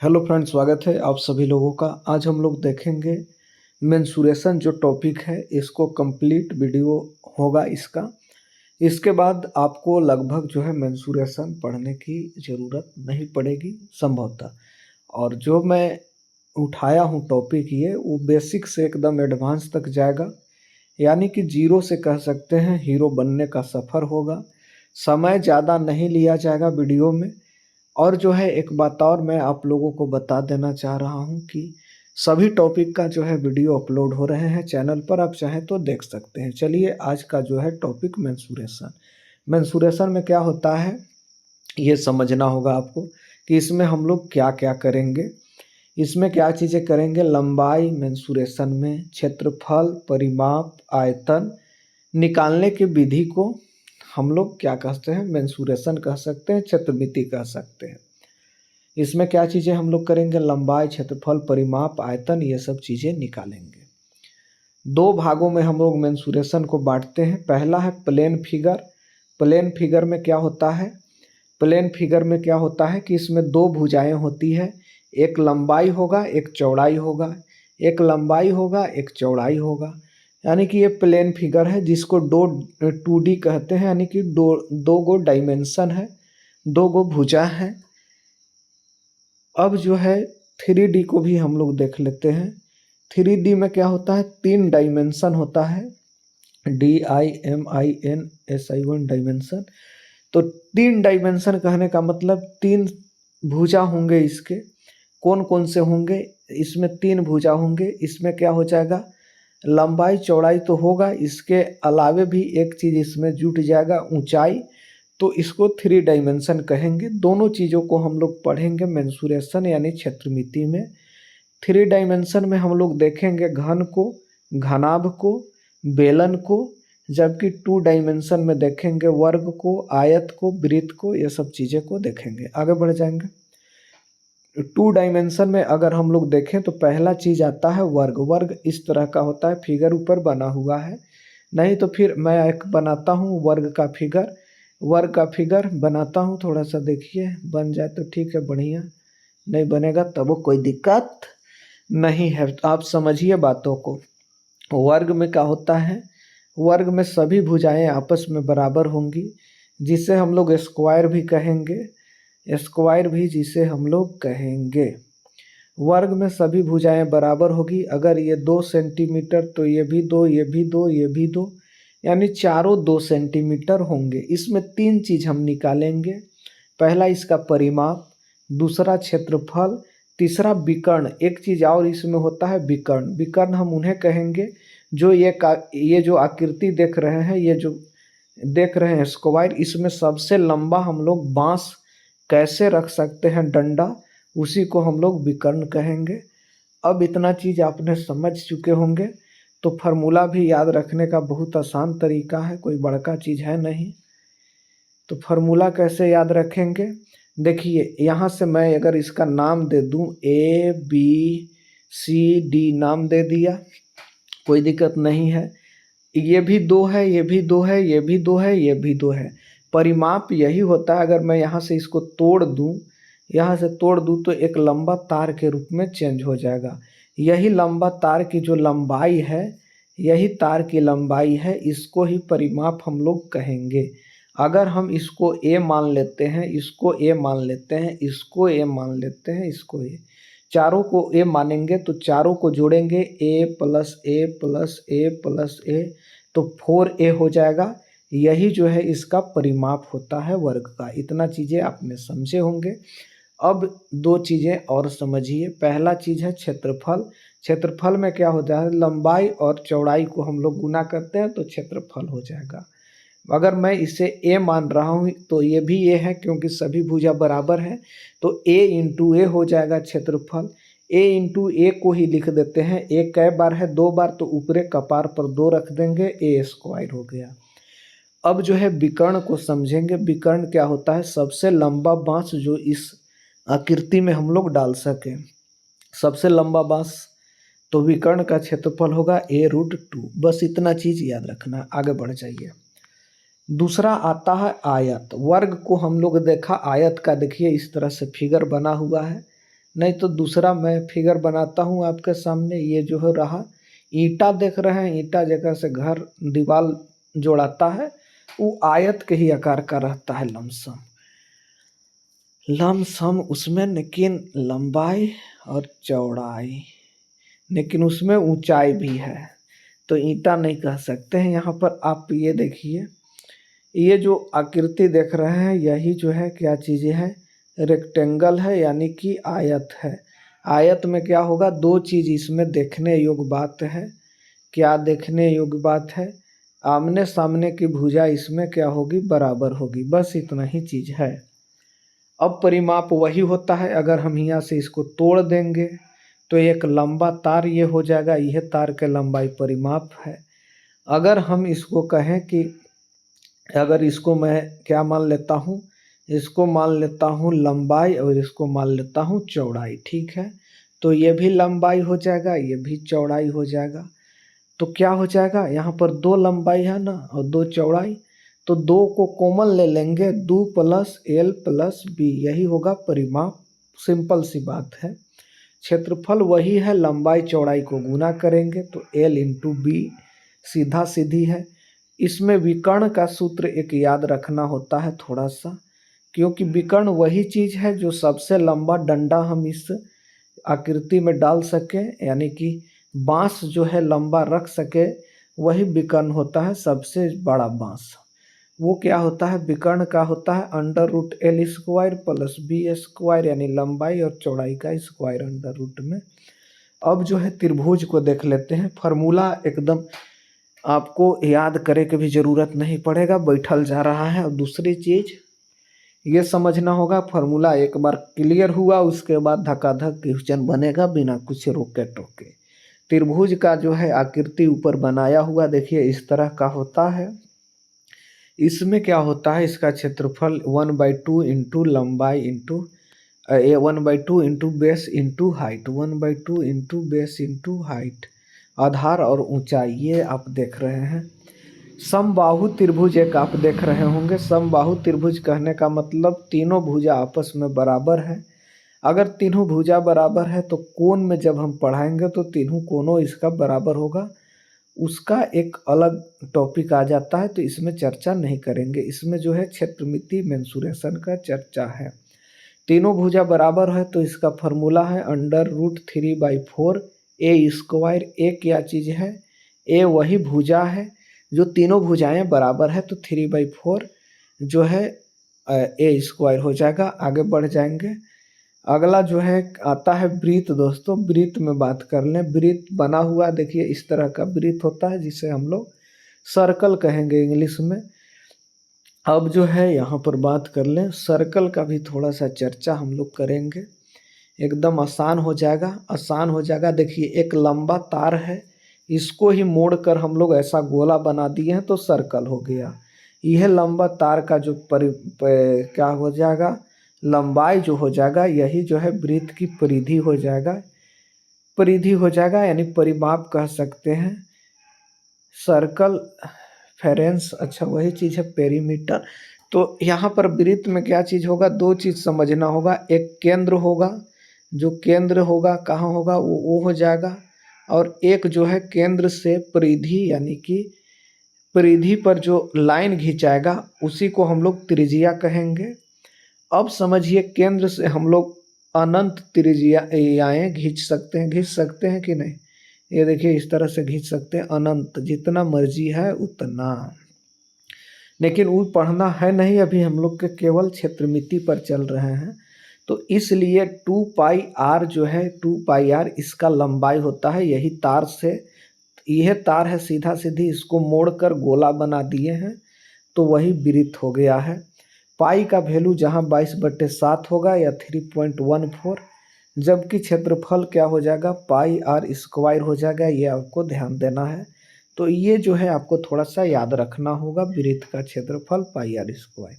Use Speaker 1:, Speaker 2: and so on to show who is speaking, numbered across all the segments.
Speaker 1: Hello friends, स्वागत है आप सभी लोगों का। आज हम लोग देखेंगे मेंसुरेशन जो टॉपिक है, इसको कंप्लीट वीडियो होगा इसका। इसके बाद आपको लगभग जो है मेंसुरेशन पढ़ने की ज़रूरत नहीं पड़ेगी संभवतः। और जो मैं उठाया हूँ टॉपिक, ये वो बेसिक से एकदम एडवांस तक जाएगा, यानी कि जीरो से कह सकते हैं हीरो बनने का सफ़र होगा। समय ज़्यादा नहीं लिया जाएगा वीडियो में। और जो है एक बात और मैं आप लोगों को बता देना चाह रहा हूँ कि सभी टॉपिक का जो है वीडियो अपलोड हो रहे हैं चैनल पर, आप चाहें तो देख सकते हैं। चलिए, आज का जो है टॉपिक मेंसुरेशन। मेंसुरेशन में क्या होता है ये समझना होगा आपको कि इसमें हम लोग क्या क्या करेंगे, इसमें क्या चीज़ें करेंगे। लंबाई मेंसुरेशन में क्षेत्रफल, परिमाप, आयतन निकालने की विधि को हम लोग क्या कहते हैं, मेंसुरेशन कह सकते हैं, क्षेत्रमिति कह सकते हैं। इसमें क्या चीज़ें हम लोग करेंगे, लंबाई, क्षेत्रफल, परिमाप, आयतन, ये सब चीज़ें निकालेंगे। दो भागों में हम लोग मेंसुरेशन को बांटते हैं। पहला है प्लेन फिगर। प्लेन फिगर में क्या होता है, प्लेन फिगर में क्या होता है कि इसमें दो भुजाएं होती है, एक लंबाई होगा एक चौड़ाई होगा, एक लंबाई होगा एक चौड़ाई होगा। यानी कि ये प्लेन फिगर है जिसको 2D कहते हैं, यानी कि दो गो डायमेंशन है, दो गो भुजा है। अब जो है 3D को भी हम लोग देख लेते हैं। 3D में क्या होता है, 3 डायमेंशन होता है, DIMENSION डायमेंशन। तो 3 डायमेंशन कहने का मतलब 3 भुजा होंगे इसके। कौन कौन से होंगे, इसमें 3 भुजा होंगे। इसमें क्या हो जाएगा, लंबाई चौड़ाई तो होगा, इसके अलावे भी एक चीज़ इसमें जुट जाएगा, ऊंचाई। तो इसको 3 डायमेंशन कहेंगे। दोनों चीज़ों को हम लोग पढ़ेंगे मेंसुरेशन यानी क्षेत्रमिति में। 3 डायमेंशन में हम लोग देखेंगे घन को, घनाभ को, बेलन को, जबकि 2 डायमेंशन में देखेंगे वर्ग को, आयत को, वृत्त को, ये सब चीज़ें को देखेंगे। आगे बढ़ जाएंगे। 2 डायमेंशन में अगर हम लोग देखें तो पहला चीज़ आता है वर्ग। वर्ग इस तरह का होता है, फिगर ऊपर बना हुआ है। नहीं तो फिर मैं एक बनाता हूँ वर्ग का फिगर, वर्ग का फिगर बनाता हूँ। थोड़ा सा देखिए, बन जाए तो ठीक है, बढ़िया। नहीं बनेगा तब वो कोई दिक्कत नहीं है, तो आप समझिए बातों को। वर्ग में क्या होता है, वर्ग में सभी भुजाएं आपस में बराबर होंगी, जिसे हम लोग स्क्वायर भी कहेंगे। स्क्वायर भी जिसे हम लोग कहेंगे। वर्ग में सभी भुजाएं बराबर होगी। अगर ये 2 सेंटीमीटर तो ये भी 2, ये भी 2, ये भी 2, यानी चारों 2 सेंटीमीटर होंगे। इसमें 3 चीज़ हम निकालेंगे। पहला इसका परिमाप, दूसरा क्षेत्रफल, तीसरा विकर्ण। एक चीज़ और इसमें होता है विकर्ण। विकर्ण हम उन्हें कहेंगे जो ये जो आकृति देख रहे हैं, ये जो देख रहे हैं स्क्वायर, इसमें सबसे लंबा हम लोग बांस कैसे रख सकते हैं, डंडा, उसी को हम लोग विकर्ण कहेंगे। अब इतना चीज़ आपने समझ चुके होंगे तो फार्मूला भी याद रखने का बहुत आसान तरीका है, कोई बड़का चीज़ है नहीं। तो फार्मूला कैसे याद रखेंगे, देखिए यहाँ से मैं अगर इसका नाम दे दूँ ABCD, नाम दे दिया, कोई दिक्कत नहीं है। ये भी 2 है, ये भी 2 है, ये भी 2 है, ये भी 2 है। परिमाप यही होता है। अगर मैं यहाँ से इसको तोड़ दूँ, यहाँ से तोड़ दूँ तो एक लंबा तार के रूप में चेंज हो जाएगा। यही लंबा तार की जो लंबाई है, यही तार की लंबाई है, इसको ही परिमाप हम लोग कहेंगे। अगर हम इसको A मान लेते हैं, इसको A मान लेते हैं, इसको A मान लेते हैं, इसको A, चारों को A मानेंगे तो चारों को जोड़ेंगे, A plus A plus A plus A, तो 4A हो जाएगा। यही जो है इसका परिमाप होता है वर्ग का। इतना चीज़ें आपने समझे होंगे। अब 2 चीज़ें और समझिए। पहला चीज़ है क्षेत्रफल। क्षेत्रफल में क्या होता है, लंबाई और चौड़ाई को हम लोग गुना करते हैं तो क्षेत्रफल हो जाएगा। अगर मैं इसे A मान रहा हूँ तो ये भी A है, क्योंकि सभी भुजा बराबर है, तो A इंटू A हो जाएगा क्षेत्रफल। A इंटू A को ही लिख देते हैं। A कै बार है, 2 बार, तो ऊपरे कपार पर 2 रख देंगे, A स्क्वायर हो गया। अब जो है विकर्ण को समझेंगे। विकर्ण क्या होता है, सबसे लंबा बांस जो इस आकृति में हम लोग डाल सकें, सबसे लंबा बांस। तो विकर्ण का क्षेत्रफल होगा A√2। बस इतना चीज़ याद रखना, आगे बढ़ जाइए। दूसरा आता है आयत। वर्ग को हम लोग देखा, आयत का देखिए इस तरह से फिगर बना हुआ है। नहीं तो दूसरा मैं फिगर बनाता हूँ आपके सामने। ये जो है रहा ईंटा, देख रहे हैं ईंटा जगह से घर दीवार जोड़ाता है, वो आयत के ही आकार का रहता है लमसम लमसम उसमें, लेकिन लंबाई और चौड़ाई, लेकिन उसमें ऊंचाई भी है, तो ईंटा नहीं कह सकते हैं। यहाँ पर आप ये देखिए, ये जो आकृति देख रहे हैं यही जो है क्या चीज़ है, रेक्टेंगल है, यानी कि आयत है। आयत में क्या होगा, दो चीज़ इसमें देखने योग्य बात है। क्या देखने योग्य बात है, आमने सामने की भुजा इसमें क्या होगी, बराबर होगी, बस इतना ही चीज़ है। अब परिमाप वही होता है, अगर हम यहाँ से इसको तोड़ देंगे तो एक लंबा तार ये हो जाएगा, यह तार के लंबाई परिमाप है। अगर हम इसको कहें कि अगर इसको मैं क्या मान लेता हूँ, इसको मान लेता हूँ लंबाई और इसको मान लेता हूँ चौड़ाई, ठीक है। तो ये भी लंबाई हो जाएगा, ये भी चौड़ाई हो जाएगा। तो क्या हो जाएगा, यहाँ पर दो लंबाई है ना और दो चौड़ाई, तो दो को कॉमन ले लेंगे, 2 + L + B, यही होगा परिमाप। सिंपल सी बात है। क्षेत्रफल वही है, लंबाई चौड़ाई को गुना करेंगे तो L × B, सीधा सीधी है। इसमें विकर्ण का सूत्र एक याद रखना होता है थोड़ा सा, क्योंकि विकर्ण वही चीज़ है जो सबसे लंबा डंडा हम इस आकृति में डाल सके, यानी कि बांस जो है लंबा रख सके, वही विकर्ण होता है, सबसे बड़ा बांस। वो क्या होता है, विकर्ण का होता है √L² + B², यानी लंबाई और चौड़ाई का स्क्वायर √ में। अब जो है त्रिभुज को देख लेते हैं। फार्मूला एकदम आपको याद करे की भी ज़रूरत नहीं पड़ेगा, बैठल जा रहा है। और दूसरी चीज़ ये समझना होगा, फार्मूला एक बार क्लियर हुआ उसके बाद धकाधक क्वेश्चन बनेगा बिना कुछ रोके टोके। त्रिभुज का जो है आकृति ऊपर बनाया हुआ देखिए इस तरह का होता है। इसमें क्या होता है, इसका क्षेत्रफल 1/2 × लंबाई × 1/2 × बेस × हाइट, 1/2 × बेस × हाइट, आधार और ऊंचाई, ये आप देख रहे हैं। समबाहु त्रिभुज एक आप देख रहे होंगे। समबाहु त्रिभुज कहने का मतलब तीनों भुजा आपस में बराबर है। अगर तीनों भुजा बराबर है तो कोण में जब हम पढ़ाएंगे तो तीनों कोणों इसका बराबर होगा, उसका एक अलग टॉपिक आ जाता है, तो इसमें चर्चा नहीं करेंगे। इसमें जो है क्षेत्रमिति मेंसुरेशन का चर्चा है। तीनों भुजा बराबर है तो इसका फार्मूला है √3/4 A²। ए क्या चीज़ है, ए वही भुजा है जो तीनों भुजाएं बराबर है, तो 3/4 जो है A² हो जाएगा। आगे बढ़ जाएंगे। अगला जो है आता है वृत्त। दोस्तों वृत्त में बात कर लें। वृत्त बना हुआ देखिए इस तरह का वृत्त होता है, जिसे हम लोग सर्कल कहेंगे इंग्लिश में। अब जो है यहाँ पर बात कर लें, सर्कल का भी थोड़ा सा चर्चा हम लोग करेंगे, एकदम आसान हो जाएगा, आसान हो जाएगा। देखिए एक लंबा तार है, इसको ही मोड़ कर हम लोग ऐसा गोला बना दिए हैं तो सर्कल हो गया। यह लंबा तार का जो क्या हो जाएगा, लंबाई जो हो जाएगा, यही जो है वृत्त की परिधि हो जाएगा, परिधि हो जाएगा, यानी परिमाप कह सकते हैं। सर्कल फेरेंस, अच्छा वही चीज़ है पेरीमीटर। तो यहाँ पर वृत्त में क्या चीज़ होगा, दो चीज़ समझना होगा। एक केंद्र होगा, जो केंद्र होगा कहाँ होगा, वो हो जाएगा। और एक जो है केंद्र से परिधि, यानी कि परिधि पर जो लाइन खिंचाएगा उसी को हम लोग त्रिज्या कहेंगे। अब समझिए केंद्र से हम लोग अनंत त्रिज्याएं खींच सकते हैं कि नहीं। ये देखिए इस तरह से खींच सकते हैं अनंत, जितना मर्जी है उतना। लेकिन वो पढ़ना है नहीं, अभी हम लोग के केवल क्षेत्रमिति पर चल रहे हैं। तो इसलिए 2πr जो है, 2πr इसका लंबाई होता है। यही तार से, यह तार है सीधा सीधी, इसको मोड़कर गोला बना दिए हैं तो वही वृत्त हो गया है। पाई का वैल्यू जहाँ 22/7 होगा या 3.14, जबकि क्षेत्रफल क्या हो जाएगा, πr² हो जाएगा। ये आपको ध्यान देना है। तो ये जो है आपको थोड़ा सा याद रखना होगा, वृत्त का क्षेत्रफल πr²,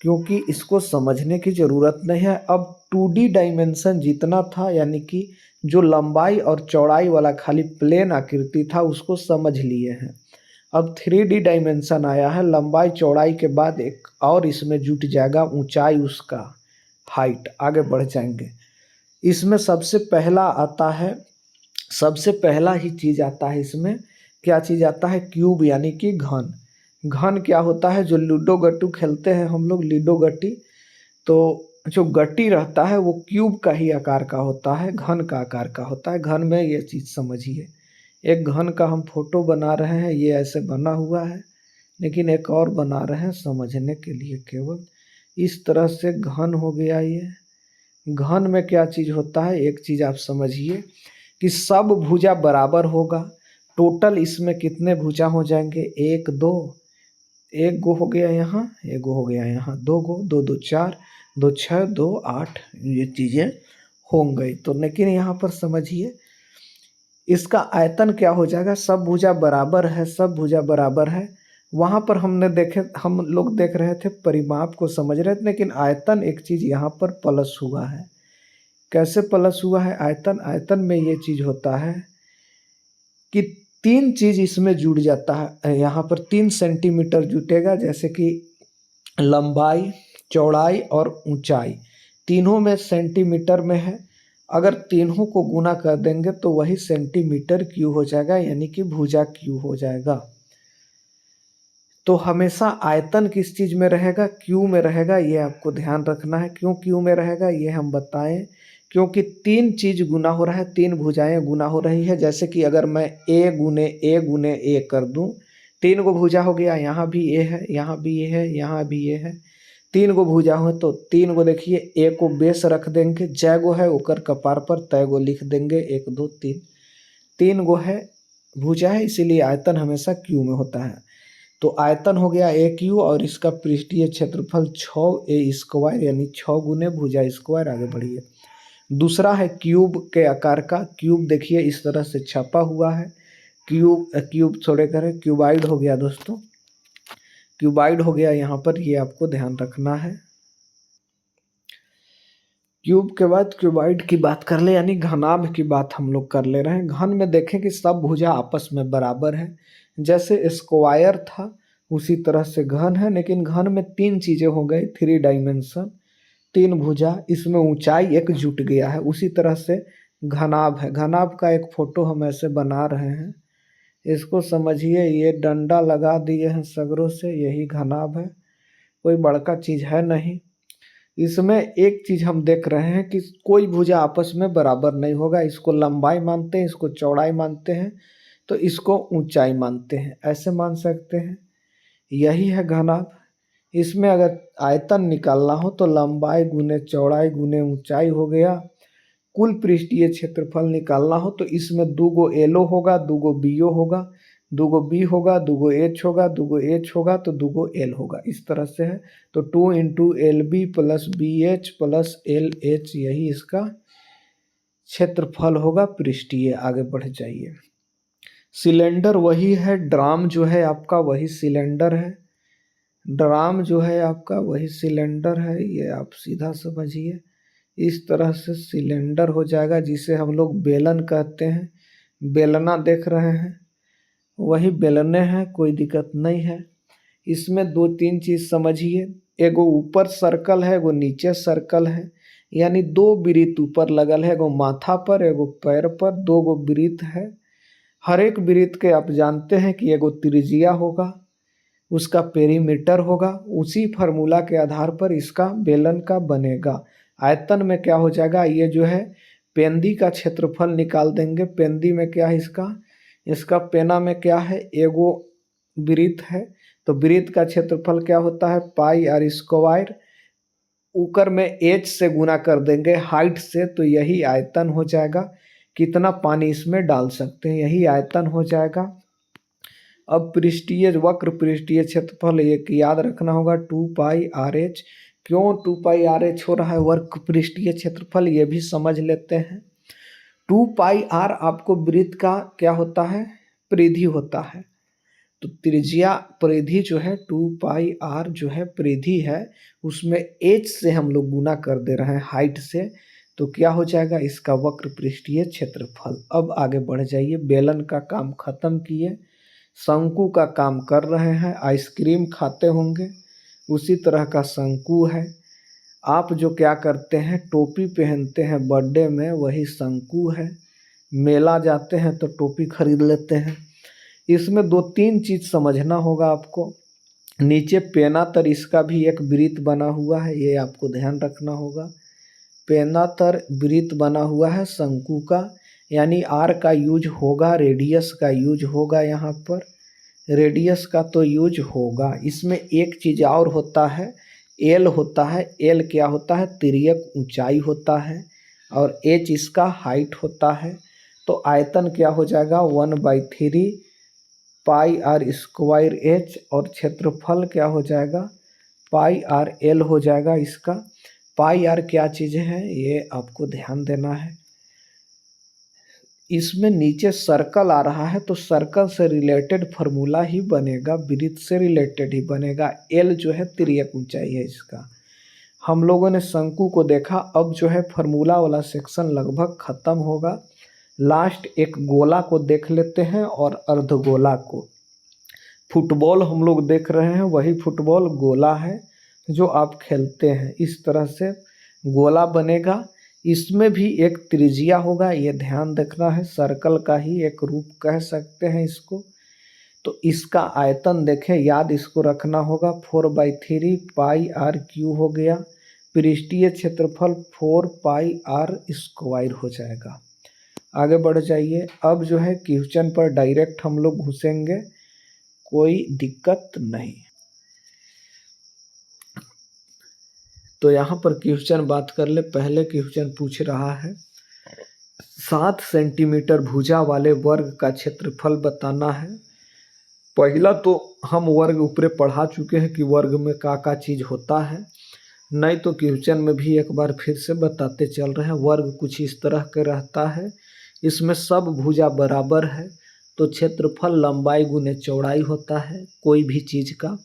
Speaker 1: क्योंकि इसको समझने की ज़रूरत नहीं है। अब 2D डायमेंशन जितना था, यानी कि जो लंबाई और चौड़ाई वाला खाली प्लेन आकृति था उसको समझ लिए हैं। अब 3D डायमेंशन आया है, लंबाई चौड़ाई के बाद एक और इसमें जुट जाएगा ऊंचाई, उसका हाइट। आगे बढ़ जाएंगे। इसमें सबसे पहला आता है, सबसे पहला ही चीज़ आता है इसमें, क्या चीज़ आता है? क्यूब यानी कि घन। घन क्या होता है? जो लूडो गट्टू खेलते हैं हम लोग, लूडो गट्टी, तो जो गट्टी रहता है वो क्यूब का ही आकार का होता है, घन का आकार का होता है। घन में ये चीज़ समझिए, एक घन का हम फोटो बना रहे हैं, ये ऐसे बना हुआ है, लेकिन एक और बना रहे हैं समझने के लिए केवल। इस तरह से घन हो गया ये। घन में क्या चीज़ होता है? एक चीज़ आप समझिए कि सब भुजा बराबर होगा। टोटल इसमें कितने भुजा हो जाएंगे? एक दो, एक गो हो गया यहाँ, एक गो हो गया यहाँ, दो गो, दो दो चार, दो छः, दो आठ, ये चीज़ें हो गई। तो लेकिन यहाँ पर समझिए इसका आयतन क्या हो जाएगा? सब भुजा बराबर है, सब भुजा बराबर है। वहाँ पर हमने देखे, हम लोग देख रहे थे, परिमाप को समझ रहे थे, लेकिन आयतन एक चीज़ यहाँ पर प्लस हुआ है। कैसे प्लस हुआ है आयतन? आयतन में ये चीज़ होता है कि तीन चीज़ इसमें जुड़ जाता है। यहाँ पर 3 सेंटीमीटर जुटेगा, जैसे कि लंबाई, चौड़ाई और ऊंचाई, तीनों में सेंटीमीटर में है। अगर तीनों को गुना कर देंगे तो वही सेंटीमीटर क्यूब हो जाएगा, यानी कि भुजा क्यूब हो जाएगा। तो हमेशा आयतन किस चीज़ में रहेगा? क्यू में रहेगा। ये आपको ध्यान रखना है। क्यों क्यू में रहेगा ये हम बताएं। क्योंकि तीन चीज़ गुना हो रहा है, तीन भुजाएं गुना हो रही है। जैसे कि अगर मैं ए गुने ए कर दूं, तीन गो भुजा हो गया, यहाँ भी ए है, यहाँ भी ए है, यहाँ भी ए है, तीन गो भुजा हो तो तीन गो देखिए, ए को बेस रख देंगे, जय गो है ओकर कपार पर तय गो लिख देंगे, एक दो तीन, तीन गो है भुजा है, इसीलिए आयतन हमेशा क्यू में होता है। तो आयतन हो गया ए क्यू और इसका पृष्ठीय क्षेत्रफल 6a², यानी 6 गुने भुजा स्क्वायर। आगे बढ़िए। दूसरा है क्यूब के आकार का। क्यूब देखिए इस तरह से छपा हुआ है। क्यूब थोड़े करें, क्यूबाइड हो गया दोस्तों, क्यूबाइड हो गया यहाँ पर, ये आपको ध्यान रखना है। क्यूब के बाद क्यूबाइड की बात कर ले, यानी घनाभ की बात हम लोग कर ले रहे हैं। घन में देखें कि सब भुजा आपस में बराबर है। जैसे स्क्वायर था उसी तरह से घन है, लेकिन घन में तीन चीज़ें हो गई, 3 डायमेंशन, तीन भुजा, इसमें ऊंचाई एक जुट गया है। उसी तरह से घनाभ है। घनाभ का एक फोटो हम ऐसे बना रहे हैं, इसको समझिए। ये डंडा लगा दिए हैं सगरों से, यही घनाभ है, कोई बड़का चीज़ है नहीं। इसमें एक चीज़ हम देख रहे हैं कि कोई भुजा आपस में बराबर नहीं होगा। इसको लंबाई मानते हैं, इसको चौड़ाई मानते हैं, तो इसको ऊंचाई मानते हैं, ऐसे मान सकते हैं। यही है घनाभ। इसमें अगर आयतन निकालना हो तो लंबाई गुने चौड़ाई गुने ऊंचाई हो गया। कुल पृष्ठीय क्षेत्रफल निकालना हो तो इसमें 2 गो एलो होगा, 2 गो बीओ होगा, 2 गो बी होगा, 2 गो एच होगा, 2 गो एच होगा, तो 2 गो एल होगा। इस तरह से है। तो 2 into L B plus B H plus L H, यही इसका क्षेत्रफल होगा पृष्ठीय। आगे बढ़ जाइए। सिलेंडर वही है, ड्राम जो है आपका वही सिलेंडर है, ड्राम जो है आपका वही सिलेंडर है, ये आप सीधा समझिए। इस तरह से सिलेंडर हो जाएगा, जिसे हम लोग बेलन कहते हैं। बेलना देख रहे हैं, वही बेलने हैं, कोई दिक्कत नहीं है। इसमें दो तीन चीज़ समझिए, एगो ऊपर सर्कल है, एगो नीचे सर्कल है, यानी दो वृत्त ऊपर लगल है, एगो माथा पर एगो पैर पर, दो गो वृत्त है। हर एक वृत्त के आप जानते हैं कि एगो त्रिज्या होगा, उसका पेरीमीटर होगा, उसी फार्मूला के आधार पर इसका बेलन का बनेगा। आयतन में क्या हो जाएगा, ये जो है पेंदी का क्षेत्रफल निकाल देंगे। पेंदी में क्या है इसका पेना में क्या है, एगो वृत्त है, तो वृत्त का क्षेत्रफल क्या होता है, पाई आर स्क्वायर। ऊपर में एच से गुना कर देंगे हाइट से, तो यही आयतन हो जाएगा। कितना पानी इसमें डाल सकते हैं, यही आयतन हो जाएगा। अब पृष्ठीय वक्र पृष्ठीय क्षेत्रफल एक याद रखना होगा, 2πRh। क्यों 2πRh हो रहा है वक्र पृष्ठीय क्षेत्रफल, ये भी समझ लेते हैं। 2πr आपको वृत्त का क्या होता है, परिधि होता है। तो त्रिज्या परिधि जो है 2πr जो है परिधि है, उसमें h से हम लोग गुना कर दे रहे हैं हाइट से, तो क्या हो जाएगा इसका वक्र पृष्ठीय क्षेत्रफल। अब आगे बढ़ जाइए। बेलन का काम खत्म किए, शंकु का काम कर रहे हैं। आइसक्रीम खाते होंगे, उसी तरह का शंकु है। आप जो क्या करते हैं, टोपी पहनते हैं बर्थडे में, वही शंकु है। मेला जाते हैं तो टोपी खरीद लेते हैं। इसमें 2-3 चीज़ समझना होगा आपको। नीचे पेनातर इसका भी एक वृत्त बना हुआ है, ये आपको ध्यान रखना होगा। पेनातर वृत्त बना हुआ है शंकु का, यानी आर का यूज होगा, रेडियस का यूज होगा। यहाँ पर रेडियस का तो यूज होगा। इसमें एक चीज़ और होता है, एल होता है। एल क्या होता है? तिर्यक ऊंचाई होता है। और एच इसका हाइट होता है। तो आयतन क्या हो जाएगा? 1/3 पाई आर स्क्वायर एच, और क्षेत्रफल क्या हो जाएगा? पाई आर एल हो जाएगा इसका। पाई आर क्या चीज़ है, ये आपको ध्यान देना है। इसमें नीचे सर्कल आ रहा है तो सर्कल से रिलेटेड फार्मूला ही बनेगा, वृत्त से रिलेटेड ही बनेगा। एल जो है तिर्यक ऊंचाई है इसका। हम लोगों ने शंकु को देखा, अब जो है फार्मूला वाला सेक्शन लगभग खत्म होगा। लास्ट एक गोला को देख लेते हैं और अर्धगोला को। फुटबॉल हम लोग देख रहे हैं, वही फुटबॉल गोला है जो आप खेलते हैं। इस तरह से गोला बनेगा। इसमें भी एक त्रिज्या होगा, ये ध्यान रखना है। सर्कल का ही एक रूप कह सकते हैं इसको। तो इसका आयतन देखें, याद इसको रखना होगा, 4/3 पाई आर क्यू हो गया। पृष्ठीय क्षेत्रफल 4 पाई आर स्क्वायर हो जाएगा। आगे बढ़ जाइए। अब जो है क्वेश्चन पर डायरेक्ट हम लोग घुसेंगे, कोई दिक्कत नहीं। तो यहाँ पर क्वेश्चन बात कर ले। पहले क्वेश्चन पूछ रहा है 7 सेंटीमीटर भुजा वाले वर्ग का क्षेत्रफल बताना है। पहला तो हम वर्ग ऊपरे पढ़ा चुके हैं कि वर्ग में का चीज़ होता है, नहीं तो क्वेश्चन में भी एक बार फिर से बताते चल रहे हैं। वर्ग कुछ इस तरह के रहता है, इसमें सब भुजा बराबर है तो क्षेत्रफल लंबाई गुने चौड़ाई होता है कोई भी चीज़ का।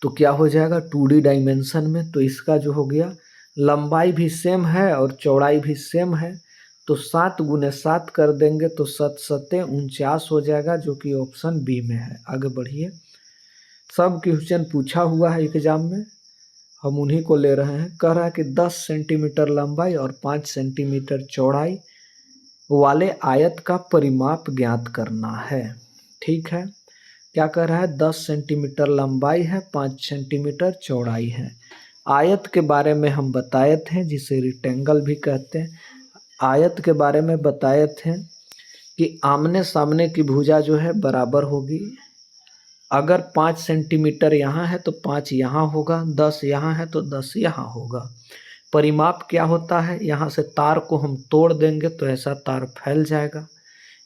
Speaker 1: तो क्या हो जाएगा 2D डायमेंशन में, तो इसका जो हो गया लंबाई भी सेम है और चौड़ाई भी सेम है। तो 7 गुने 7 कर देंगे तो 7 सत्ते 49 हो जाएगा, जो कि ऑप्शन बी में है। आगे बढ़िए। सब क्वेश्चन पूछा हुआ है एग्जाम में, हम उन्हीं को ले रहे हैं। कह रहा है कि 10 सेंटीमीटर लंबाई और 5 सेंटीमीटर चौड़ाई वाले आयत का परिमाप ज्ञात करना है। ठीक है, क्या कह रहा है? 10 सेंटीमीटर लंबाई है, 5 सेंटीमीटर चौड़ाई है। आयत के बारे में हम बताए थे, जिसे रेक्टेंगल भी कहते हैं। आयत के बारे में बताए थे कि आमने सामने की भुजा जो है बराबर होगी। अगर 5 सेंटीमीटर यहाँ है तो 5 यहाँ होगा, 10 यहाँ है तो 10 यहाँ होगा। परिमाप क्या होता है? यहाँ से तार को हम तोड़ देंगे तो ऐसा तार फैल जाएगा,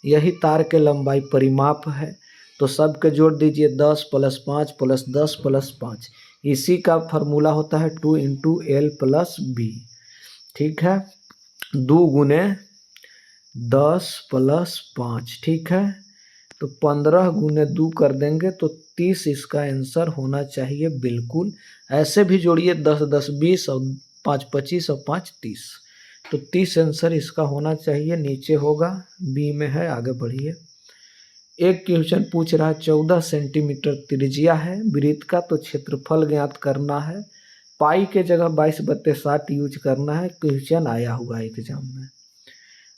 Speaker 1: यही तार के लंबाई परिमाप है। तो सब के जोड़ दीजिए, 10 + 5 + 10 + 5, इसी का फार्मूला होता है 2 × L + B। ठीक है, 2 गुने 10 + 5, ठीक है, तो 15 गुने 2 कर देंगे तो 30 इसका आंसर होना चाहिए बिल्कुल। ऐसे भी जोड़िए, 10 × 10 = 20 और 5 × 25 और 5 = 30, तो 30 आंसर इसका होना चाहिए। नीचे होगा, बी में है। आगे बढ़िए। एक क्वेश्चन पूछ रहा है 14 सेंटीमीटर त्रिज्या है वृत्त का, तो क्षेत्रफल ज्ञात करना है। पाई के जगह 22/60 यूज करना है, क्वेश्चन आया हुआ है एग्जाम में।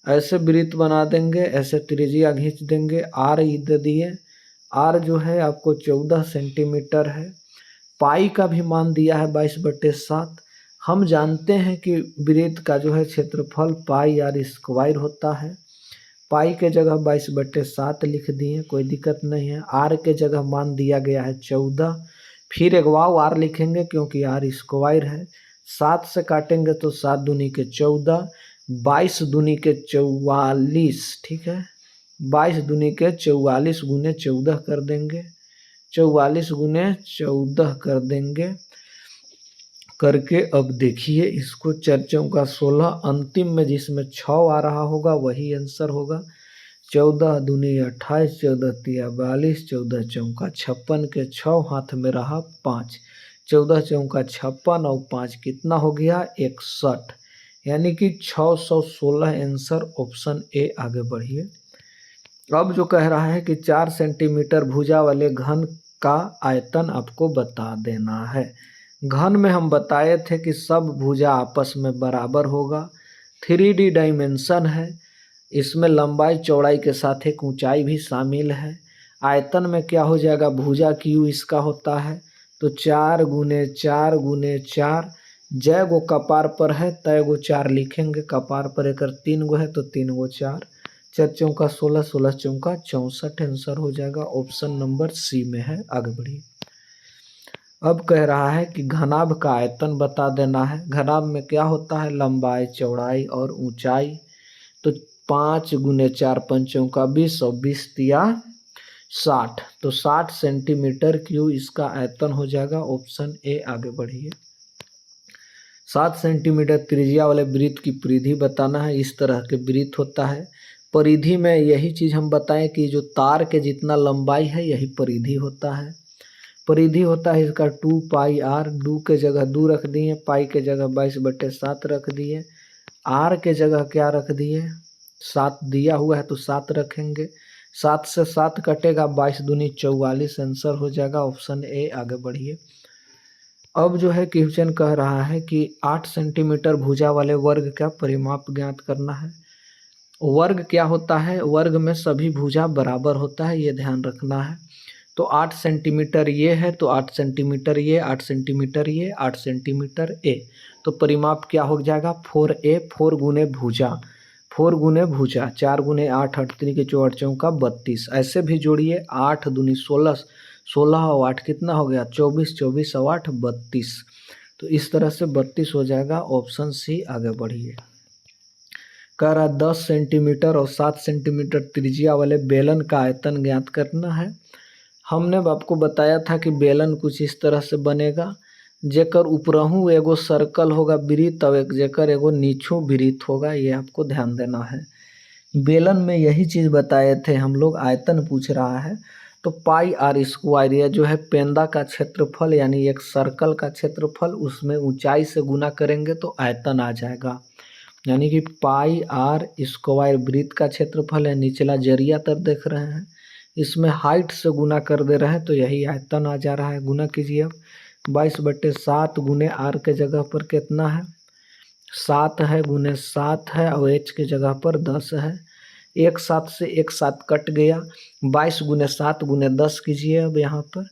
Speaker 1: ऐसे वृत्त बना देंगे, ऐसे त्रिज्या खींच देंगे। आर दे दिए, आर जो है आपको 14 सेंटीमीटर है। पाई का भी मान दिया है 22/7। हम जानते हैं कि वृत्त का जो है क्षेत्रफल पाई आर स्क्वायर होता है। पाई के जगह 22/7 लिख दिए, कोई दिक्कत नहीं है। आर के जगह मान दिया गया है 14, फिर एक वाव आर लिखेंगे क्योंकि आर स्क्वायर है। 7 से काटेंगे तो 7 दूनी के 14, 22 दूनी के 44, ठीक है, 22 दूनी के 44 गुने 14 कर देंगे, 44 गुने 14 कर देंगे करके। अब देखिए इसको, 4 × 16, अंतिम में जिसमें 6 आ रहा होगा वही आंसर होगा। 14 दूनी 28, 14 तिया 42, 14 × 56 के 6 हाथ में रहा 5, 14 × 56 और 5 कितना हो गया? 61, यानी कि 616 आंसर ऑप्शन ए। आगे बढ़िए। अब जो कह रहा है कि 4 सेंटीमीटर भुजा वाले घन का आयतन आपको बता देना है। घन में हम बताए थे कि सब भुजा आपस में बराबर होगा। 3D डायमेंशन है, इसमें लंबाई चौड़ाई के साथ एक ऊंचाई भी शामिल है। आयतन में क्या हो जाएगा, भुजा क्यू इसका होता है तो 4 × 4 × 4। जय गो कपार पर है तय गो 4 लिखेंगे, कपार पर एक 3 गो है तो 3 × 4, 4 × 4 = 16, 16 × 4 = 64। आंसर हो जाएगा ऑप्शन नंबर सी में है। आगे बढ़िए। अब कह रहा है कि घनाभ का आयतन बता देना है। घनाभ में क्या होता है, लंबाई चौड़ाई और ऊंचाई। तो 5 × 4 = 20 और 20 तिया 60, तो 60 सेंटीमीटर क्यूब इसका आयतन हो जाएगा ऑप्शन ए। आगे बढ़िए। 7 सेंटीमीटर त्रिज्या वाले वृत्त की परिधि बताना है। इस तरह के वृत्त होता है। परिधि में यही चीज हम बताएं कि जो तार के जितना लंबाई है यही परिधि होता है। परिधि होता है इसका 2πr, 2 के जगह 2 रख दिए, पाई के जगह 22/7 रख दिए, आर के जगह क्या रख दिए, 7 दिया हुआ है तो 7 रखेंगे। 7 से 7 कटेगा, 22 दूनी 44। आंसर हो जाएगा ऑप्शन ए। आगे बढ़िए। अब जो है क्वेश्चन कह रहा है कि 8 सेंटीमीटर भुजा वाले वर्ग का परिमाप ज्ञात करना है। वर्ग क्या होता है, वर्ग में सभी भुजा बराबर होता है, ये ध्यान रखना है। तो 8 सेंटीमीटर ये है तो 8 सेंटीमीटर ये, 8 सेंटीमीटर ये, 8 सेंटीमीटर ए, तो परिमाप क्या हो जाएगा 4a। 4 गुने भुजा, 4 गुने भुजा, 4 × 8 8 3 के 4 चौका 32। ऐसे भी जोड़िए, 8 दूनी 16, 16 और 8 कितना हो गया 24, 24 और 8 32। तो इस तरह से 32 हो जाएगा ऑप्शन सी। आगे बढ़िए। कह रहा 10 सेंटीमीटर और 7 सेंटीमीटर त्रिज्या वाले बेलन का आयतन ज्ञात करना है। हमने आपको बताया था कि बेलन कुछ इस तरह से बनेगा, जेकर ऊपरहू एगो सर्कल होगा वृत्त और एक जेकर एगो नीचू वृत्त होगा, ये आपको ध्यान देना है। बेलन में यही चीज़ बताए थे हम लोग, आयतन पूछ रहा है तो πr², यह जो है पेंदा का क्षेत्रफल यानी एक सर्कल का क्षेत्रफल, उसमें ऊंचाई से गुना करेंगे तो आयतन आ जाएगा। यानी कि πr² वृत्त का क्षेत्रफल है, निचला जरिया तर देख रहे हैं, इसमें हाइट से गुना कर दे रहे हैं तो यही आयतन आ जा रहा है। गुना कीजिए अब, 22/7 गुने आर के जगह पर कितना है 7 है, गुने 7 है और एच के जगह पर 10 है। एक 7 से एक 7 कट गया, 22 × 7 × 10 कीजिए अब यहाँ पर,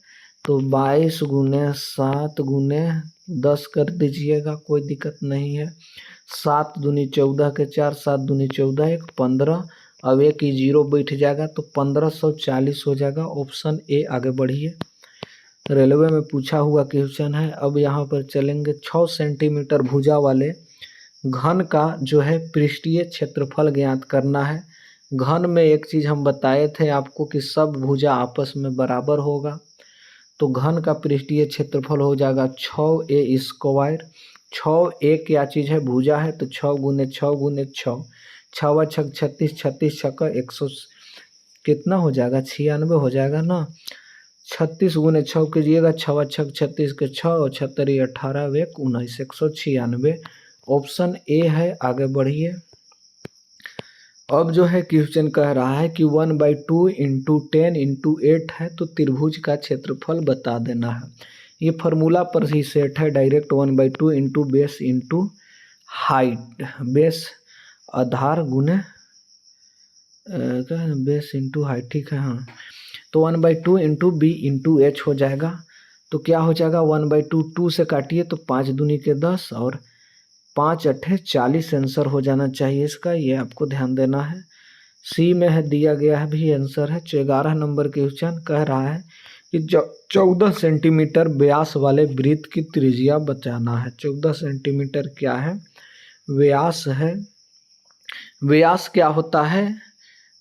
Speaker 1: तो 22 × 7 × 10 कर दीजिएगा, कोई दिक्कत नहीं है। 7 दूनी 14 के 4, 7 दूनी 14, 1 15, अब एक ही 0 बैठ जाएगा तो 1540 हो जाएगा ऑप्शन ए। आगे बढ़िए। रेलवे में पूछा हुआ क्वेश्चन है। अब यहाँ पर चलेंगे 6 सेंटीमीटर भुजा वाले घन का जो है पृष्ठीय क्षेत्रफल ज्ञात करना है। घन में एक चीज़ हम बताए थे आपको कि सब भुजा आपस में बराबर होगा, तो घन का पृष्ठीय क्षेत्रफल हो जाएगा 6a²। 6a क्या चीज़ है, भुजा है, तो 6 × 6 × 6, 6 × 6 = 36, 36 × 6 = 100 कितना हो जाएगा 96 हो जाएगा ना। 36 × 6 कीजिएगा, 6 × 6 = 36 के 6 और 6 × 18 = 19, 196 ऑप्शन ए है। आगे बढ़िए। अब जो है क्वेश्चन कह रहा है कि 1/2 × 10 × 8 है तो त्रिभुज का क्षेत्रफल बता देना है। ये फार्मूला पर ही सेट है डायरेक्ट, 1/2 × बेस × हाइट, बेस आधार गुने बेस × हाइट, ठीक है हाँ। तो 1/2 × b × h हो जाएगा। तो क्या हो जाएगा 1/2, 2 से काटिए तो 5 दूनी के 10 और 5 8 40 आंसर हो जाना चाहिए इसका, ये आपको ध्यान देना है। सी में है दिया गया है भी आंसर है। 11 नंबर क्वेश्चन कह रहा है कि 14 सेंटीमीटर व्यास वाले वृत्त की त्रिज्या बताना है। 14 सेंटीमीटर क्या है, व्यास है। व्यास क्या होता है,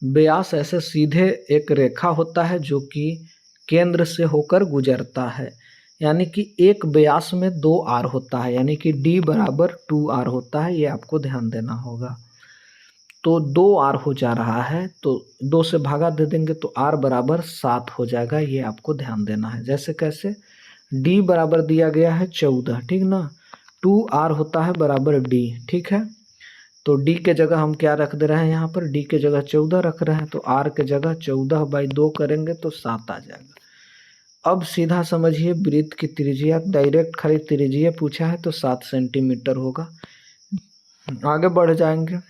Speaker 1: व्यास ऐसे सीधे एक रेखा होता है जो कि केंद्र से होकर गुजरता है, यानी कि एक व्यास में 2 आर होता है, यानी कि d = 2r होता है, ये आपको ध्यान देना होगा। तो 2r हो जा रहा है तो 2 से भागा दे देंगे तो r = 7 हो जाएगा, ये आपको ध्यान देना है। जैसे कैसे, d बराबर दिया गया है 14, ठीक ना, 2r होता है बराबर d, ठीक है। तो d के जगह हम क्या रख दे रहे हैं, यहाँ पर d के जगह 14 रख रहे हैं, तो r के जगह 14/2 करेंगे तो 7 आ जाएगा। अब सीधा समझिए, वृत्त की त्रिज्या डायरेक्ट खाली त्रिज्या पूछा है तो 7 सेंटीमीटर होगा। आगे बढ़ जाएंगे।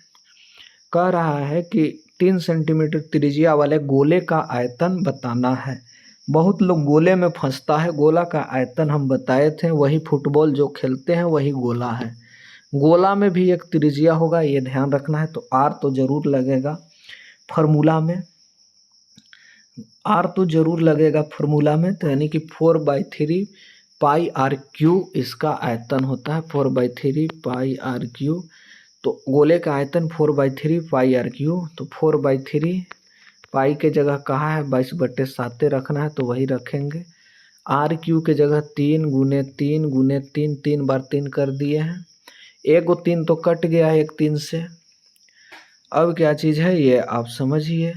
Speaker 1: कह रहा है कि 3 सेंटीमीटर त्रिज्या वाले गोले का आयतन बताना है। बहुत लोग गोले में फंसता है। गोला का आयतन हम बताए थे, वही फुटबॉल जो खेलते हैं वही गोला है। गोला में भी एक त्रिज्या होगा, ये ध्यान रखना है। तो आर तो जरूर लगेगा फार्मूला में, आर तो जरूर लगेगा फार्मूला में। तो यानी कि 4/3 पाई आर क्यू इसका आयतन होता है, 4/3 पाई आर क्यू। तो गोले का आयतन 4/3 पाई आर क्यू। तो 4/3 पाई के जगह कहाँ है, 22/7 रखना है तो वही रखेंगे। आर क्यू के जगह 3 गुने 3 गुने 3, 3 बार 3 कर दिए हैं। एक और 3 तो कट गया है एक 3 से। अब क्या चीज़ है ये आप समझिए,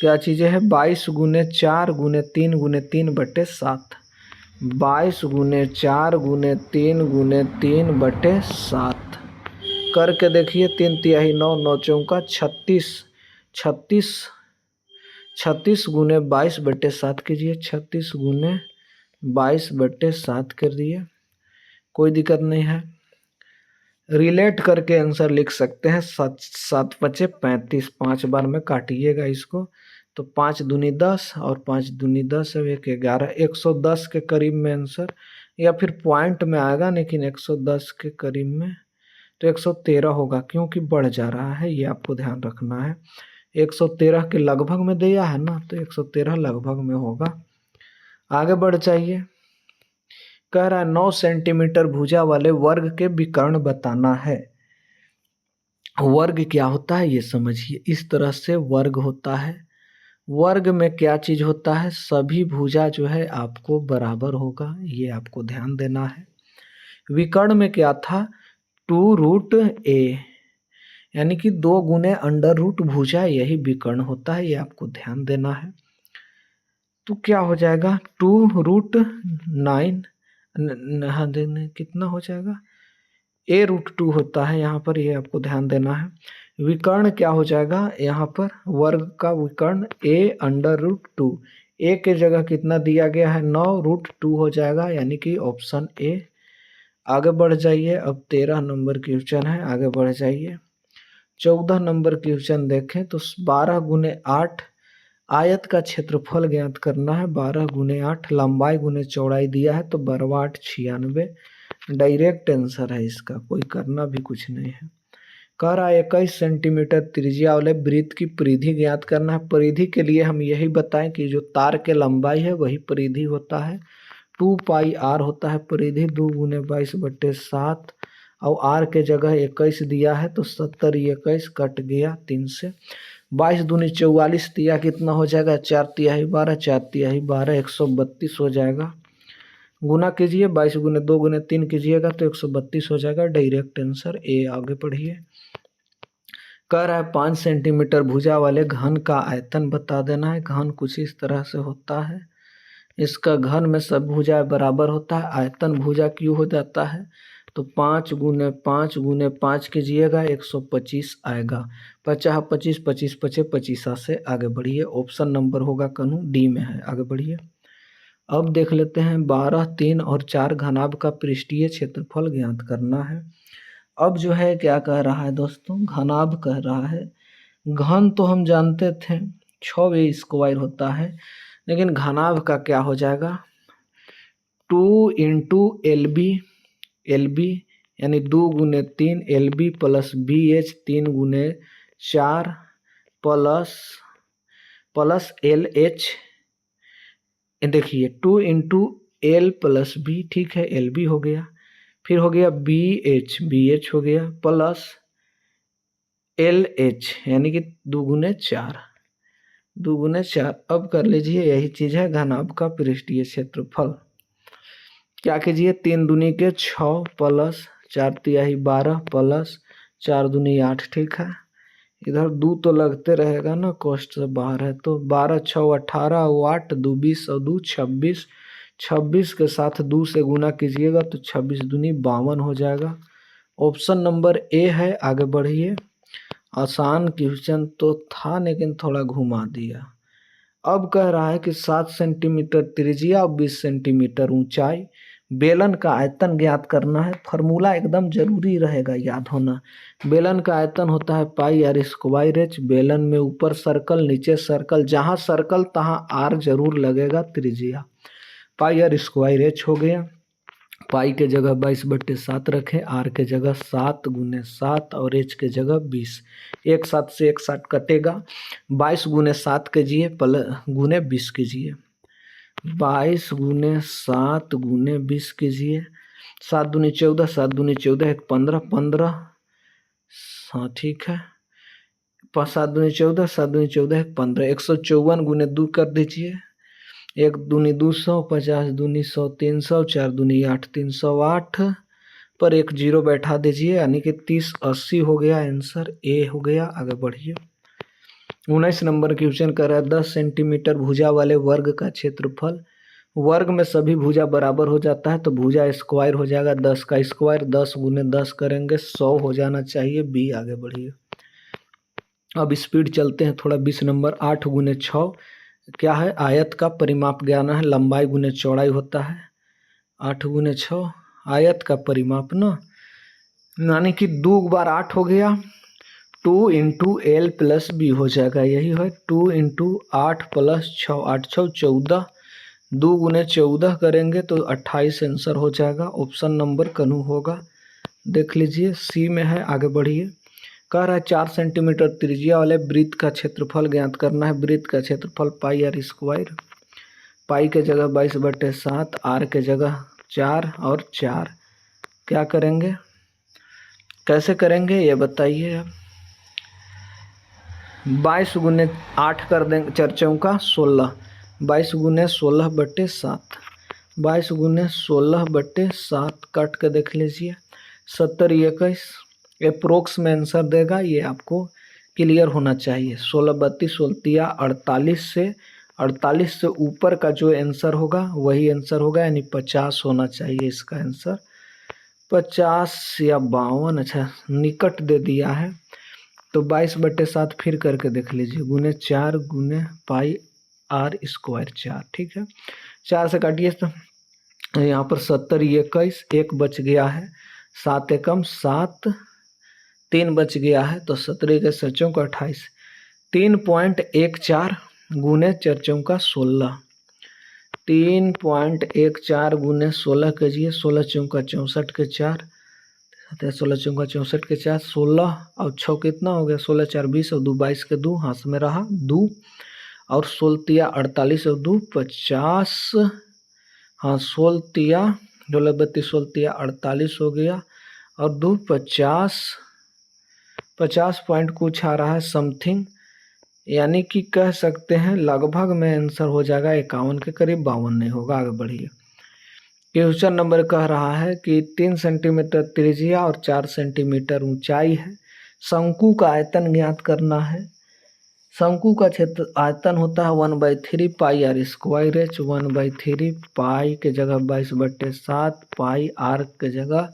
Speaker 1: क्या चीज़ें है, 22 गुने 4 गुने 3 गुने 3/7। 22 गुने 4 गुने 3 गुने 3/7 करके देखिए। 3 तिहाई 9, 9 चौका 36, 36 36 गुने 22/7 कीजिए। 36 गुने 22/7 कर दिए, कोई दिक्कत नहीं है। रिलेट करके आंसर लिख सकते हैं। 7 5 35, 5 बार में काटिएगा इसको तो 5 दूनी 10 और 5 दूनी 10 अब 1 11, 110 के करीब में आंसर, या फिर पॉइंट में आएगा लेकिन 110 के करीब में। तो 113 होगा क्योंकि बढ़ जा रहा है, ये आपको ध्यान रखना है। 113 के लगभग में दिया है ना, तो 113 लगभग में होगा। आगे बढ़ जाइए। कह रहा है 9 सेंटीमीटर भुजा वाले वर्ग के विकर्ण बताना है। वर्ग क्या होता है ये समझिए। इस तरह से वर्ग होता है। वर्ग में क्या चीज होता है, सभी भुजा जो है आपको बराबर होगा, ये आपको ध्यान देना है। विकर्ण में क्या था, 2√a, यानी कि 2 गुने √, भुजा यही विकर्ण होता है, ये आपको ध्यान देना है। तो क्या हो जाएगा, 2√9, कितना हो जाएगा, a√2 होता है यहाँ पर, ये आपको ध्यान देना है। विकर्ण क्या हो जाएगा यहाँ पर, वर्ग का विकर्ण a√2, a के जगह कितना दिया गया है, 9√2 हो जाएगा, यानी कि ऑप्शन ए। आगे बढ़ जाइए। अब 13 नंबर क्वेश्चन है, आगे बढ़ जाइए। 14 नंबर क्वेश्चन देखें तो 12 गुने 8 आयत का क्षेत्रफल ज्ञात करना है। 12 गुने 8 लंबाई गुने चौड़ाई दिया है, तो 12 8 96, डायरेक्ट आंसर है इसका, कोई करना भी कुछ नहीं है। कह रहा है 21 सेंटीमीटर त्रिज्या वाले वृत्त की परिधि ज्ञात करना है। परिधि के लिए हम यही बताएं कि जो तार के लंबाई है वही परिधि होता है, 2 पाई आर होता है परिधि। 2 गुने 22/7 और आर के जगह 21 दिया है तो 70, 21 कट गया 3 से। 22 दूनी 44 दिया, कितना हो जाएगा, 4 तिहाई 12, 4 तिहाई 12, 132 हो जाएगा। गुना कीजिए, 22 गुने 2 गुने 3 कीजिएगा तो 132 हो जाएगा, डायरेक्ट आंसर ए। आगे पढ़िए। कह रहा है 5 सेंटीमीटर भुजा वाले घन का आयतन बता देना है। घन कुछ इस तरह से होता है, इसका घन में सब भुजा बराबर होता है, आयतन भुजा क्यों हो जाता है। तो 5 गुने 5 गुने 5 कीजिएगा, 125 आएगा। 50 25 25 25 25 से आगे बढ़िए। ऑप्शन नंबर होगा कनु डी में है। आगे बढ़िए। अब देख लेते हैं 12, 3 और 4 घनाभ का पृष्ठीय क्षेत्रफल ज्ञात करना है। अब जो है क्या कह रहा है दोस्तों, घनाभ कह रहा है। घन तो हम जानते थे 6a² होता है, लेकिन घनाभ का क्या हो जाएगा, 2 × LB यानी 2 गुने 3 LB प्लस BH 3 गुने 4 प्लस LH। देखिए 2 × L प्लस B, ठीक है, LB हो गया। फिर हो गया BH हो गया प्लस LH, यानी कि 2 गुने 4 2 गुने 4। अब कर लीजिए, यही चीज है घनाभ का पृष्ठीय क्षेत्रफल। क्या कीजिए, 3 दूनी के 6 प्लस 4 तिहाई 12 प्लस 4 दूनी 8, ठीक है। इधर 2 तो लगते रहेगा ना, कोष्ठ से बाहर है, तो 12 6 18 8 2 20 और 2 26, 26 के साथ 2 से गुना कीजिएगा तो 26 दूनी 52 हो जाएगा। ऑप्शन नंबर ए है। आगे बढ़िए। आसान क्वेश्चन तो था लेकिन थोड़ा घुमा दिया। अब कह रहा है कि 7 सेंटीमीटर त्रिज्या और 20 सेंटीमीटर ऊंचाई, बेलन का आयतन ज्ञात करना है। फार्मूला एकदम जरूरी रहेगा याद होना। बेलन का आयतन होता है पाई आर स्क्वायर एच। बेलन में ऊपर सर्कल नीचे सर्कल, जहाँ सर्कल तहाँ आर जरूर लगेगा त्रिज्या। पाई आर स्क्वायर एच हो गया। पाई के जगह 22/7 रखें, आर के जगह 7 × 7 और एच के जगह 20। एक साथ से एक साथ कटेगा। 22 × 7 कीजिए गुने 20 कीजिए। 22 × 7 × 20 कीजिए। 7 दूनी 14, 7 दूनी 14, 1 15, 15। हाँ ठीक है। 7 दूनी 14, 7 दूनी 14, 1 15, 154 × 2 कर दीजिए। 1 दूनी 200, 50 दूनी 100, 300, 4 दूनी 8, 308 पर एक जीरो बैठा दीजिए, यानी कि 30 80 हो गया। आंसर ए हो गया। आगे बढ़िए। 19 नंबर क्वेश्चन कर रहा है 10 सेंटीमीटर भुजा वाले वर्ग का क्षेत्रफल। वर्ग में सभी भुजा बराबर हो जाता है तो भुजा स्क्वायर हो जाएगा। 10 का स्क्वायर 10 × 10 करेंगे 100 हो जाना चाहिए। बी। आगे बढ़िए। अब स्पीड चलते हैं थोड़ा। 20 नंबर 8 × 6 क्या है? आयत का परिमाप ज्ञान है। लंबाई गुने चौड़ाई होता है। 8 × 6 आयत का परिमाप ना, यानी कि 2 बार 8 हो गया। 2 × L + B हो जाएगा। यही है 2 × 8 + 6, 8 6 14। 2 × 14 करेंगे तो 28 आंसर हो जाएगा। ऑप्शन नंबर कनू होगा। देख लीजिए सी में है। आगे बढ़िए। कह रहा है 4 सेंटीमीटर त्रिज्या वाले वृत्त का क्षेत्रफल ज्ञात करना है। वृत्त का क्षेत्रफल पाई आर स्क्वायर। पाई के जगह 22/7, आर के जगह 4 और 4। क्या करेंगे, कैसे करेंगे ये बताइए अब। 22 × 8 कर देंगे, 4 चौका 16। 22 × 16/7, 22 × 16/7 काट के देख लीजिए। 70 21 अप्रोक्स में आंसर देगा। ये आपको क्लियर होना चाहिए। 16 32 16 48 से ऊपर का जो आंसर होगा वही आंसर होगा, यानी 50 होना चाहिए इसका आंसर। 50 या 52, अच्छा निकट दे दिया है तो 22/7 फिर करके देख लीजिए। गुने 4 × पाई आर स्क्वायर 4। ठीक है, 4 से काटिए तो यहाँ पर 70 21 1 बच गया है। 7 एकम 7, 3 बच गया है तो 17 के 7 चौका 28। 3.14 गुने 4 चौका 16। 3.14 गुने 16 कीजिए। 16 चौका 64 के 4, 16 चौका 64 के 4, 16 और 6 कितना हो गया? 16 4 20 और 2 22 के 2 हाथ में रहा 2 और 16 48 और 2 50। हाँ 16 32 16 48 हो गया और 2 50। 50 पॉइंट कुछ आ रहा है समथिंग, यानी कि कह सकते हैं लगभग में आंसर हो जाएगा 51 के करीब, 52 नहीं होगा। आगे बढ़िए। क्वेश्चन नंबर कह रहा है कि 3 सेंटीमीटर त्रिज्या और 4 सेंटीमीटर ऊंचाई है। शंकु का आयतन ज्ञात करना है। शंकु का क्षेत्र आयतन होता है 1/3 पाई आर स्क्वायर एच। 1/3 पाई के जगह 22/7, पाई आर के जगह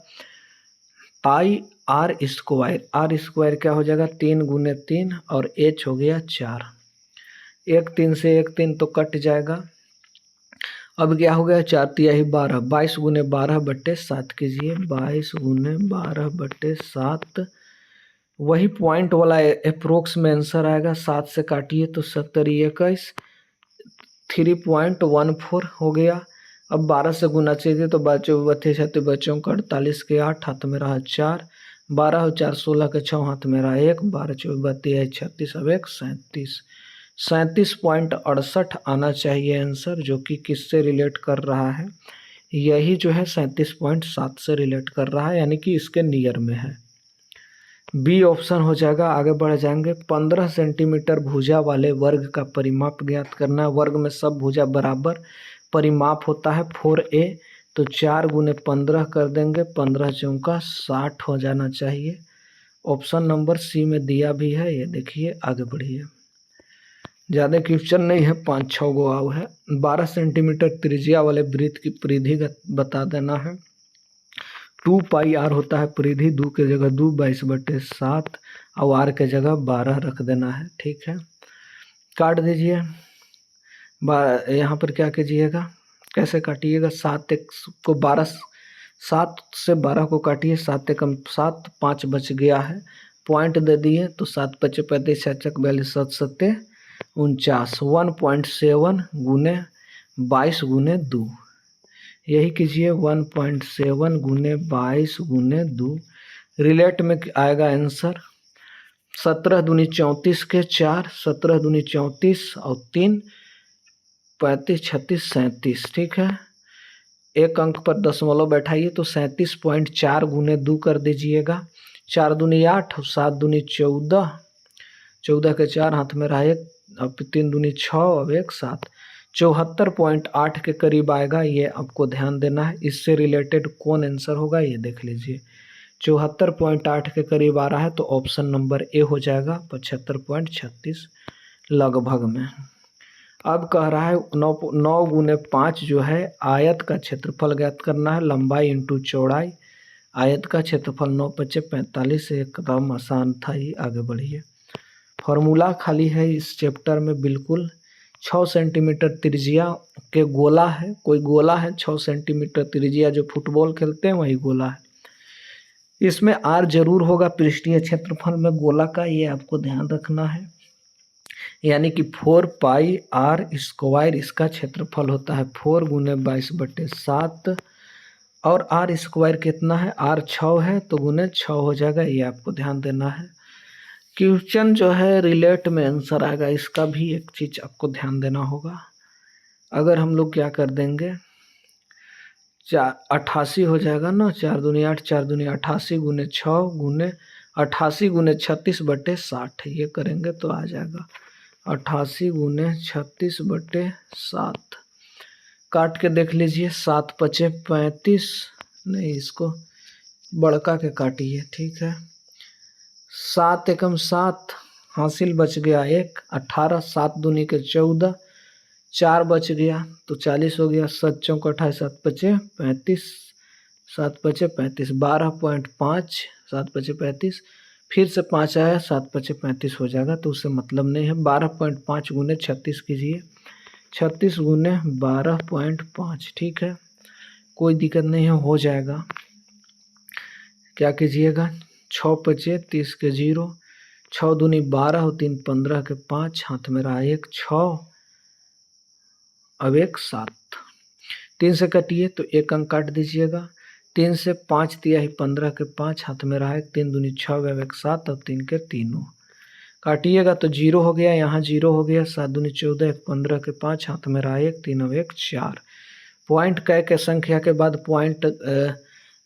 Speaker 1: पाई आर स्क्वायर। आर स्क्वायर क्या हो जाएगा? 3 × 3 और एच हो गया 4। 1 3 से 1 3 तो कट जाएगा। अब क्या हो गया? 4 तिहाई 12। 22 × 12/7 कीजिए। 22 × 12/7 वही पॉइंट वाला अप्रोक्स में आंसर आएगा। 7 से काटिए तो 70 21 3.14 हो गया। अब 12 से गुना चाहिए तो बच्चों 32 बच्चों का 48 के 8 हाथ में रहा 4, 12 और 4 16 के 6 हाथ में रहा 1, 12 24 32 36 अब 1 37। 37.68 आना चाहिए आंसर, जो कि किससे रिलेट कर रहा है? यही जो है 37.7 से रिलेट कर रहा है, यानी कि इसके नियर में है। बी ऑप्शन हो जाएगा। आगे बढ़ जाएंगे। 15 सेंटीमीटर भुजा वाले वर्ग का परिमाप ज्ञात करना है। वर्ग में सब भुजा बराबर परिमाप होता है 4a, तो 4 × 15 कर देंगे। 15 चौका 60 हो जाना चाहिए। ऑप्शन नंबर सी में दिया भी है, ये देखिए। आगे बढ़िए। ज़्यादा क्वेश्चन नहीं है, 5-6 गो आव है। 12 सेंटीमीटर त्रिज्या वाले वृत्त की परिधि बता देना है। 2 पाई आर होता है परिधि। 2 के जगह 2, 22/7 और आर के जगह 12 रख देना है। ठीक है, काट दीजिए। यहाँ पर क्या कीजिएगा, कैसे काटिएगा, 7 एक को 12, 7 से 12 को काटिए, 7 एकम 7, 5 बच गया है, पॉइंट दे दिए तो 7 पचे 35, 6 चक 42, 7 सत्ते 49, 1.7 गुने 22 गुने 2, यही कीजिए 1.7 गुने 22 गुने 2, रिलेट में आएगा आंसर 17 दूनी 34 के 4, 17 दूनी 34 और 3, 35, 36, 37, ठीक है। एक अंक पर दशमलव बैठाइए तो 37.4 गुने 2 कर दीजिएगा, 4 दूनी 8, 7 दूनी 14, 14 के 4 हाथ में रहा एक, अब 3 दूनी 6 और 1 7, 74.8 के करीब आएगा, ये आपको ध्यान देना है। इससे रिलेटेड कौन आंसर होगा ये देख लीजिए, 74.8 के करीब आ रहा है तो ऑप्शन नंबर ए हो जाएगा 75.36 लगभग में। अब कह रहा है 9 गुने 5 जो है आयत का क्षेत्रफल ज्ञात करना है, लंबाई इंटू चौड़ाई, आयत का क्षेत्रफल 9 पचे 45, एकदम आसान था ये, आगे बढ़िए। फॉर्मूला खाली है इस चैप्टर में बिल्कुल, 6 सेंटीमीटर त्रिज्या के गोला है, कोई गोला है 6 सेंटीमीटर त्रिज्या, जो फुटबॉल खेलते हैं वही गोला है, इसमें आर जरूर होगा पृष्ठीय क्षेत्रफल में गोला का, ये आपको ध्यान रखना है, यानी कि 4 पाई आर स्क्वायर इसका क्षेत्रफल होता है, 4 गुने 22/7, और आर स्क्वायर कितना है, आर 6 है तो गुने 6 हो जाएगा, ये आपको ध्यान देना है। क्वेश्चन जो है रिलेट में आंसर आएगा, इसका भी एक चीज आपको ध्यान देना होगा। अगर हम लोग क्या कर देंगे, 88 हो जाएगा ना, 4 दूनी 8, 4 दूनी 88 गुने 6 गुने 88 गुने 36/60, ये करेंगे तो आ जाएगा 88 गुने 36/7, काट के देख लीजिए, 7 पचे 35, नहीं इसको बड़का के काटिए, ठीक है, 7 एकम 7 हासिल बच गया 1, 18, 7 दूनी के 14, 4 बच गया तो 40 हो गया, 7 चौक 28, 7 पचे 35, 7 पचे 35, 12.5, 7 पचे 35, फिर से 5 आया, 7 पचे 35 हो जाएगा, तो उससे मतलब नहीं है। 12.5 गुने 36 कीजिए, 36 गुने 12.5, ठीक है, कोई दिक्कत नहीं है, हो जाएगा। क्या कीजिएगा, 6 पचे 30 के 0, 6 दूनी 12 और 3 15 के 5, हाथ में रहा 1 6, अब 1 7, 3 से कटिए तो 1 अंक काट दीजिएगा, 3 से 5 तिहाई 15 के 5, हाथ में रहा 1, 3 दूनी 6, 1 7 और 3 के 3 काटिएगा तो 0 हो गया, यहाँ 0 हो गया, 7 दूनी 14, 1 15 के 5, हाथ में रहा 1, 3 और 1 4, पॉइंट कै के संख्या के बाद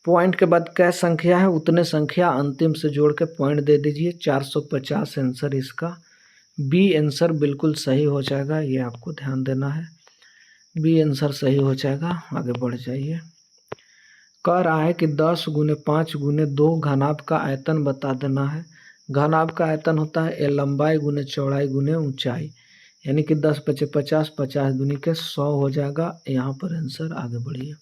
Speaker 1: पॉइंट के बाद कै संख्या है उतने संख्या अंतिम से जोड़ के पॉइंट दे दीजिए, 450 आंसर इसका, बी आंसर बिल्कुल सही हो जाएगा, ये आपको ध्यान देना है, बी आंसर सही हो जाएगा। आगे बढ़ जाइए, कह रहा है कि 10 गुने 5 गुने 2 घनाभ का आयतन बता देना है। घनाभ का आयतन होता है लंबाई गुने चौड़ाई गुने ऊंचाई, यानी कि 10 पचे 50, 50 दूनी के 100 हो जाएगा, यहाँ पर आंसर। आगे बढ़िए,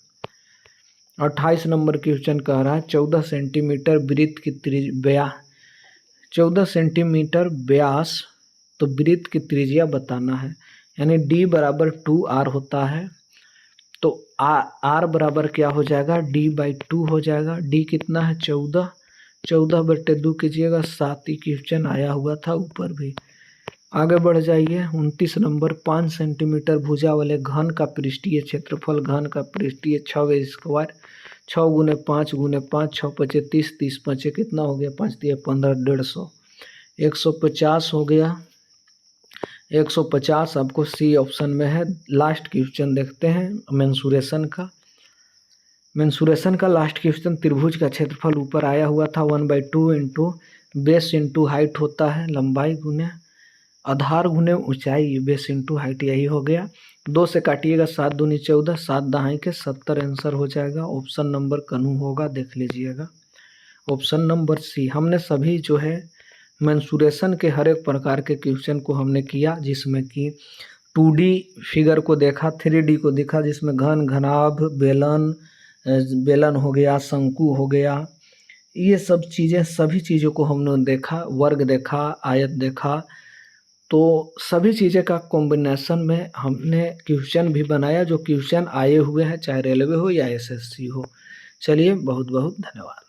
Speaker 1: 28 नंबर क्वेश्चन कह रहा है 14 सेंटीमीटर वृत्त की त्रिज्या, 14 सेंटीमीटर व्यास तो वृत्त की त्रिज्या बताना है, यानी d बराबर 2r होता है, तो r बराबर क्या हो जाएगा, d/2 हो जाएगा। d कितना है 14, 14/2 कीजिएगा, 7 ही क्वेश्चन आया हुआ था ऊपर भी। आगे बढ़ जाइए, 29 नंबर, 5 सेंटीमीटर भुजा वाले घन का पृष्ठीय क्षेत्रफल, घन का पृष्ठीय 6 स्क्वायर, 6 गुने 5 गुने 5, 6 पचे 30, 30 पचे कितना हो गया, 5 दिए 15, 150, 150 हो गया, 150 आपको सी ऑप्शन में है। लास्ट क्वेश्चन देखते हैं मेंसुरेशन का, मेंसुरेशन का लास्ट क्वेश्चन, त्रिभुज का क्षेत्रफल ऊपर आया हुआ था 1/2 इंटू बेस इंटू हाइट होता है, लंबाई गुने आधार गुने ऊंचाई, बेस इंटू हाइट, यही हो गया। 2 से काटिएगा, 7 दूनी 14, 7 दहाई के 70 आंसर हो जाएगा, ऑप्शन नंबर कनू होगा, देख लीजिएगा, ऑप्शन नंबर सी। हमने सभी जो है मेंसुरेशन के हर एक प्रकार के क्वेश्चन को हमने किया, जिसमें कि 2D फिगर को देखा, 3D को देखा, जिसमें घन, घनाभ, बेलन हो गया, शंकु हो गया, ये सब चीज़ें, सभी चीज़ों को हमने देखा, वर्ग देखा, आयत देखा, तो सभी चीज़ें का कॉम्बिनेशन में हमने क्वेश्चन भी बनाया, जो क्वेश्चन आए हुए हैं, चाहे रेलवे हो या एसएससी हो। चलिए, बहुत बहुत धन्यवाद।